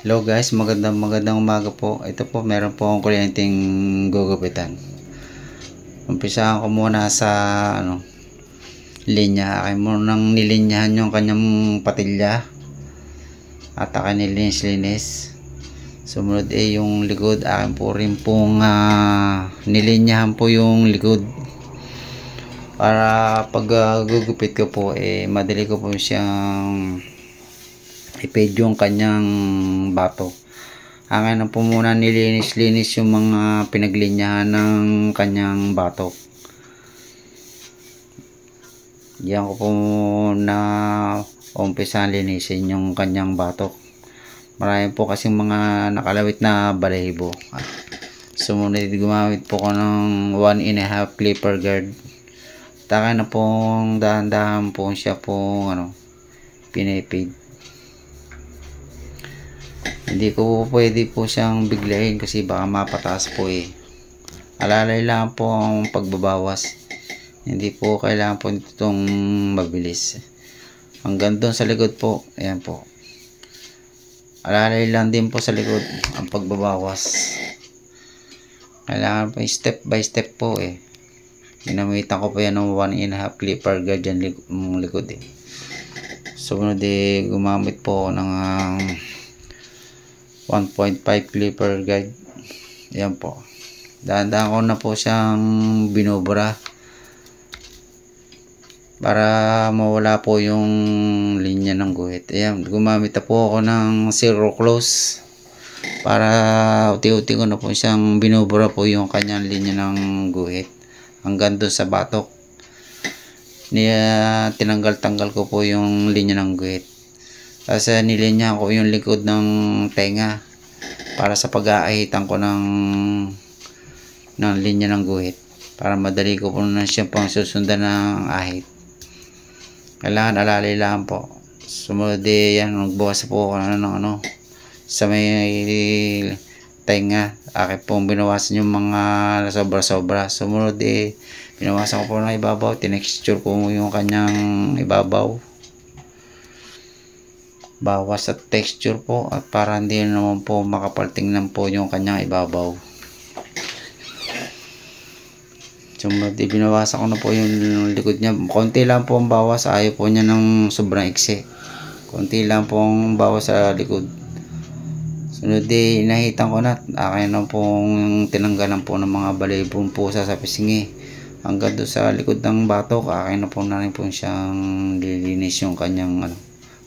Hello guys, magandang umaga po. Ito po, meron po akong kuryenteng gugupitan. Umpisahan ko muna sa linya. Akin munang nilinyahan yung kanyang patilya. At akin nilinis-linis. Sumunod yung likod. Akin po rin pong nilinyahan po yung likod. Para pag gugupit ko po, madali ko po siyang ipid yung kanyang batok. Akin na po muna nilinis-linis yung mga pinaglinyahan ng kanyang batok. Diyan ko po na umpisa linisin yung kanyang batok. Marami po kasing mga nakalawit na balahibo. Sumunod gumamit po ko ng 1.5 clipper guard. Taka na pong dahan-dahan po siya po pinipid. Hindi ko pwede po siyang biglayin kasi baka mapataas po Alalay lang po ang pagbabawas. Hindi po kailangan po itong mabilis. Hanggang doon sa likod po. Ayan po. Alalay lang din po sa likod ang pagbabawas. Kailangan po step by step po Ginamitan ko po yan ng 1.5 clipper guard dyan likod Sumunod gumamit po ng 1.5 clipper guide. Yan po. Dahan-dahan ko na po siyang binubura para mawala po yung linya ng guhit. Ayan, gumamit na po ako ng zero close para uti-uti ko na po siyang binubura po yung kanyang linya ng guhit hanggang doon sa batok. Tinanggal-tanggal ko po yung linya ng guhit. Kasi nilinya ko yung likod ng tenga para sa pag-aahitan ko ng linya ng guhit para madali ko po na siya pang susundan ng ahit. Kailangan alalay lang po. Sumunod yan, nagbukas po ako ng sa may tenga. Akin pong binawasan yung mga sobra-sobra. Sumunod binawasan ko po ng ibabaw. Tinexture ko yung kanyang ibabaw. Bawas sa texture po at para hindi naman po makapaltingnan po yung kanyang ibabaw. Sumunod binawasan ko na po yung likod niya. Konti lang po ang bawas. Ayaw po niya ng sobrang iksi. Konti lang po ang bawas sa likod. Sunod inahitan ko na. Akin na pong tinanggalan po ng mga balibong pusa sa pisngi. Hanggang doon sa likod ng batok. Akin na po na rin po siyang lilinis yung kanyang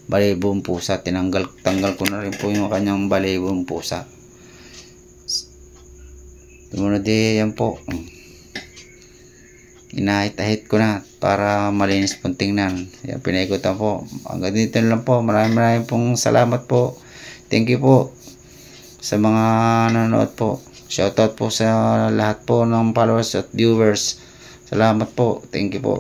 balibong pusa. Tanggal ko na rin po yung kanyang balibong pusa. Tumunod yan po. Inahit-ahit ko na para malinis pong tingnan. Yan, pinaikutan po. Hanggang dito lang po. Maraming pong salamat po. Thank you po sa mga nanonood po. Shoutout po sa lahat po ng followers at viewers. Salamat po. Thank you po.